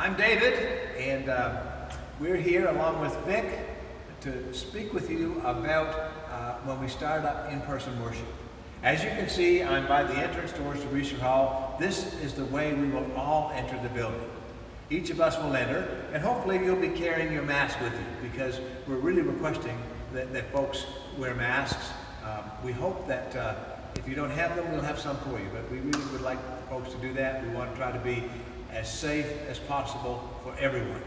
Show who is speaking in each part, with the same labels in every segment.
Speaker 1: I'm David, and we're here along with Vic to speak with you about when we start up in-person worship. As you can see, I'm by the entrance doors to Reeser Hall. This is the way we will all enter the building. Each of us will enter, and hopefully you'll be carrying your mask with you, because we're really requesting that folks wear masks. We hope that if you don't have them, we'll have some for you, but we really would like folks to do that. We want to try to be as safe as possible for everyone.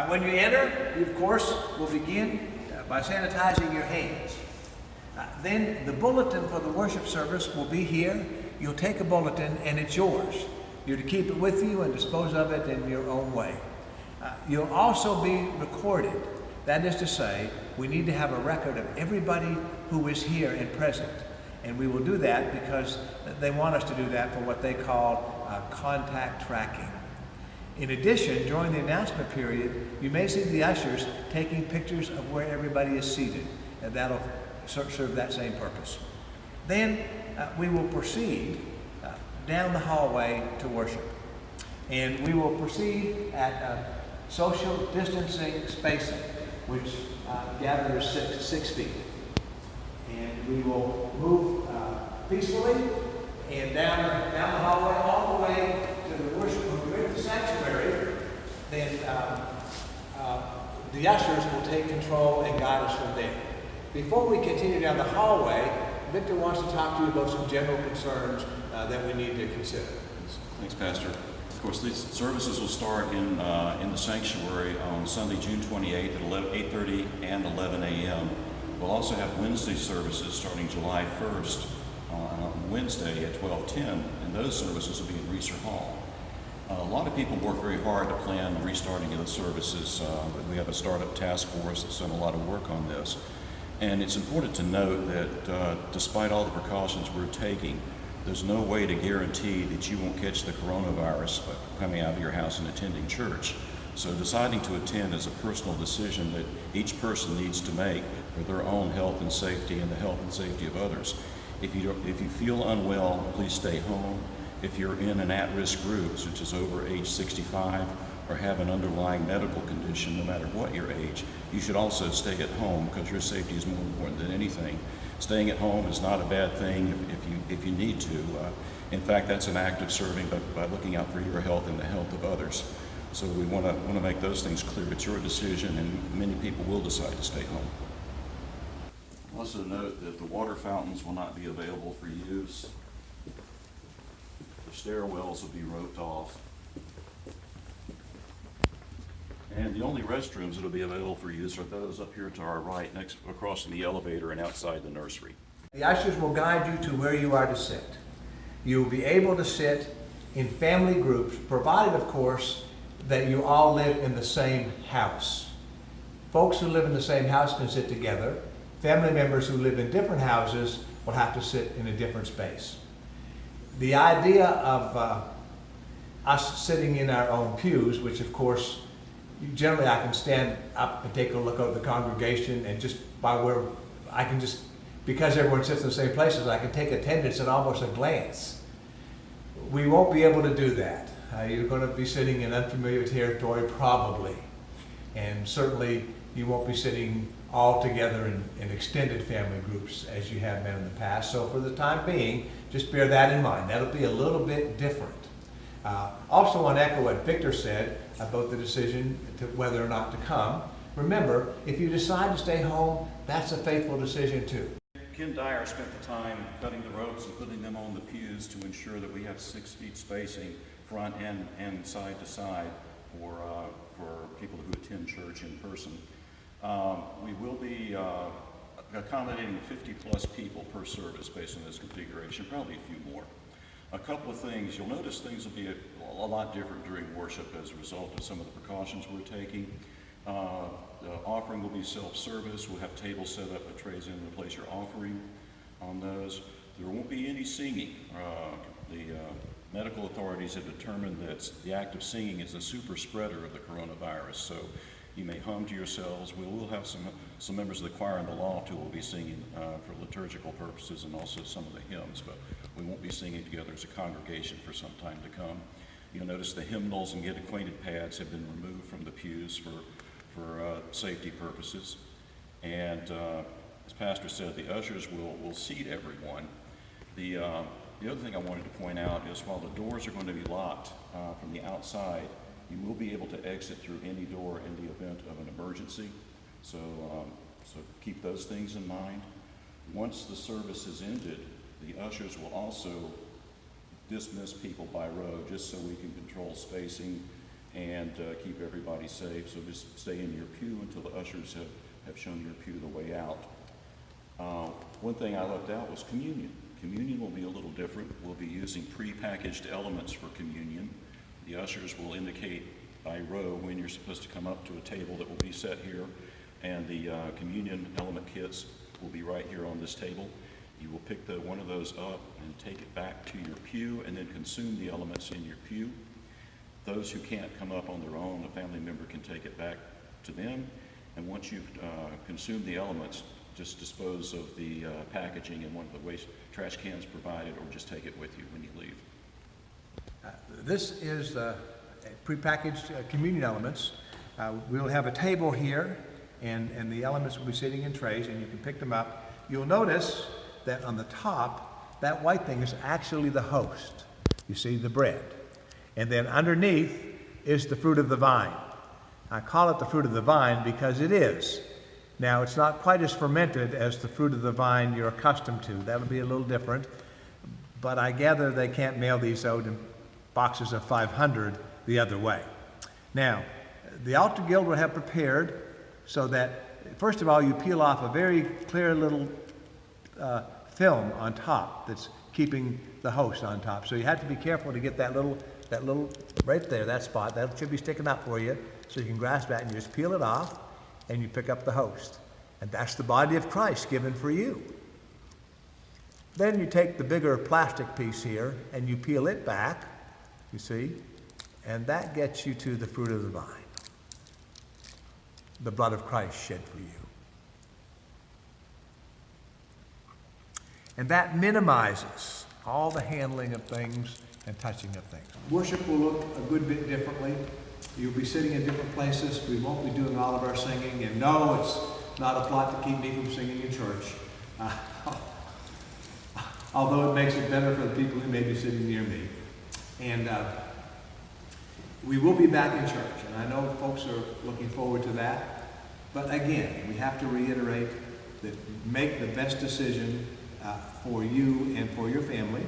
Speaker 1: When you enter, you of course will begin by sanitizing your hands. Then the bulletin for the worship service will be here. You'll take a bulletin and it's yours. You're to keep it with you and dispose of it in your own way. You'll also be recorded. That is to say, we need to have a record of everybody who is here and present. And we will do that because they want us to do that for what they call contact tracking. In addition, during the announcement period, you may see the ushers taking pictures of where everybody is seated, and that'll serve that same purpose. Then we will proceed down the hallway to worship. And we will proceed at social distancing spacing, which gathers 6 feet. And we will move peacefully and down the hallway all the way to the worship room. We're in the sanctuary. Then the ushers will take control and guide us from there. Before we continue down the hallway, Victor wants to talk to you about some general concerns that we need to consider.
Speaker 2: Thanks, Pastor. Of course, these services will start in the sanctuary on Sunday, June 28th at 8:30 and 11 a.m. We'll also have Wednesday services starting July 1st on Wednesday at 12:10, and those services will be in Reeser Hall. A lot of people work very hard to plan the restarting of the services. We have a startup task force that's done a lot of work on this. And it's important to note that despite all the precautions we're taking, there's no way to guarantee that you won't catch the coronavirus by coming out of your house and attending church. So deciding to attend is a personal decision that each person needs to make for their own health and safety and the health and safety of others. If you feel unwell, please stay home. If you're in an at-risk group, such as over age 65, or have an underlying medical condition, no matter what your age, you should also stay at home because your safety is more important than anything. Staying at home is not a bad thing if you need to. In fact, that's an act of serving by looking out for your health and the health of others. So we want to make those things clear. It's your decision, and many people will decide to stay home. Also note that the water fountains will not be available for use. The stairwells will be roped off. And the only restrooms that will be available for use are those up here to our right, next across from the elevator and outside the nursery.
Speaker 1: The ushers will guide you to where you are to sit. You will be able to sit in family groups, provided, of course, that you all live in the same house. Folks who live in the same house can sit together. Family members who live in different houses will have to sit in a different space. The idea of us sitting in our own pews, which of course, generally I can stand up and take a look at the congregation, and just by where I can just, because everyone sits in the same places, I can take attendance at almost a glance. We won't be able to do that. You're going to be sitting in unfamiliar territory probably, and certainly you won't be sitting all together in extended family groups as you have been in the past. So for the time being, just bear that in mind. That'll be a little bit different. Also want to echo what Victor said about the decision to whether or not to come. Remember, if you decide to stay home, that's a faithful decision too.
Speaker 2: Ken Dyer spent the time cutting the ropes and putting them on the pews to ensure that we have 6 feet spacing front and side to side for people who attend church in person. We will be accommodating 50 plus people per service based on this configuration, probably a few more. A couple of things, you'll notice things will be a lot different during worship as a result of some of the precautions we're taking. The offering will be self-service. We'll have tables set up with trays in to place your offering on those. There won't be any singing. The medical authorities have determined that the act of singing is a super spreader of the coronavirus. So you may hum to yourselves. We will have some members of the choir in the loft who will be singing for liturgical purposes and also some of the hymns, but we won't be singing together as a congregation for some time to come. You'll notice the hymnals and get acquainted pads have been removed from the pews for safety purposes. And as Pastor said, the ushers will seat everyone. The other thing I wanted to point out is while the doors are going to be locked from the outside, you will be able to exit through any door in the event of an emergency. So keep those things in mind. Once the service is ended, the ushers will also dismiss people by row just so we can control spacing and keep everybody safe. So just stay in your pew until the ushers have shown your pew the way out. One thing I left out was communion. Communion will be a little different. We'll be using pre-packaged elements for communion. The ushers will indicate by row when you're supposed to come up to a table that will be set here, and the communion element kits will be right here on this table. You will pick one of those up and take it back to your pew and then consume the elements in your pew. Those who can't come up on their own, a family member can take it back to them. And once you've consumed the elements, just dispose of the packaging in one of the waste trash cans provided, or just take it with you when you leave.
Speaker 1: This is prepackaged communion elements. We'll have a table here, and the elements will be sitting in trays, and you can pick them up. You'll notice that on the top, that white thing is actually the host. You see the bread. And then underneath is the fruit of the vine. I call it the fruit of the vine because it is. Now, it's not quite as fermented as the fruit of the vine you're accustomed to. That'll be a little different. But I gather they can't mail these out in boxes of 500 the other way. Now, the Altar Guild will have prepared so that, first of all, you peel off a very clear little film on top that's keeping the host on top. So you have to be careful to get that little, right there, that spot, that should be sticking up for you, so you can grasp that and you just peel it off and you pick up the host. And that's the body of Christ given for you. Then you take the bigger plastic piece here and you peel it back, you see, and that gets you to the fruit of the vine, the blood of Christ shed for you. And that minimizes all the handling of things and touching of things. Worship will look a good bit differently. You'll be sitting in different places. We won't be doing all of our singing. And no, it's not a plot to keep me from singing in church. Although it makes it better for the people who may be sitting near me. And we will be back in church. And I know folks are looking forward to that. But again, we have to reiterate that make the best decision for you and for your family.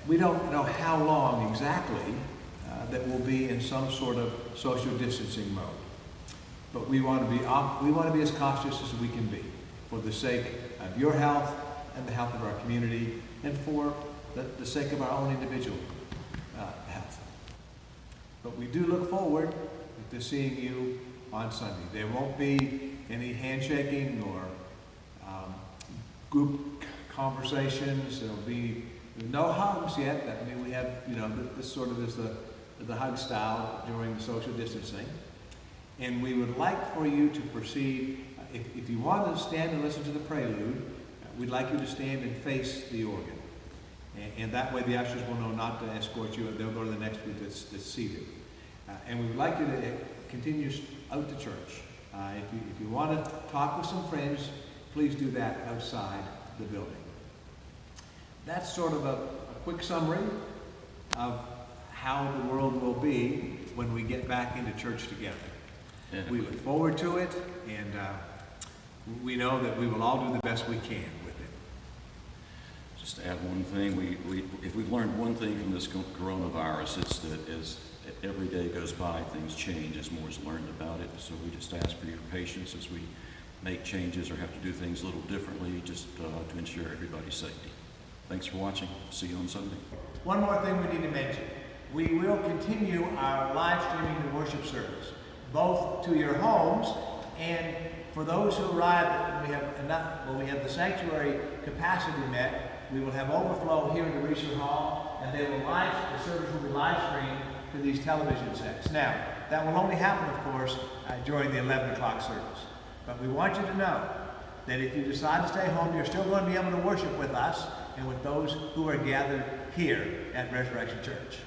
Speaker 1: We don't know how long exactly that we'll be in some sort of social distancing mode. But we want to be as cautious as we can be for the sake of your health and the health of our community and for the sake of our own individual health. But we do look forward to seeing you on Sunday. There won't be any handshaking or group conversations. There'll be no hugs yet. I mean, we have, this sort of is the hug style during the social distancing. And we would like for you to proceed, if you want to stand and listen to the prelude, we'd like you to stand and face the organ. And that way the ushers will know not to escort you, and they'll go to the next group that's seated. And we would like you to continue out to church. If you want to talk with some friends, please do that outside the building. That's sort of a quick summary of how the world will be when we get back into church together. Yeah. We look forward to it, and we know that we will all do the best we can with it.
Speaker 2: Just to add one thing, if we've learned one thing from this coronavirus, it's that as every day goes by, things change as more is learned about it. So we just ask for your patience as we make changes or have to do things a little differently, just to ensure everybody's safety. Thanks for watching. See you on Sunday.
Speaker 1: One more thing we need to mention. We will continue our live streaming the worship service, both to your homes and for those who arrive. We have the sanctuary capacity met. We will have overflow here in the Reeser Hall, and the service will be live streamed to these television sets. Now, that will only happen, of course, during the 11 o'clock service. But we want you to know that if you decide to stay home, you're still going to be able to worship with us and with those who are gathered here at Resurrection Church.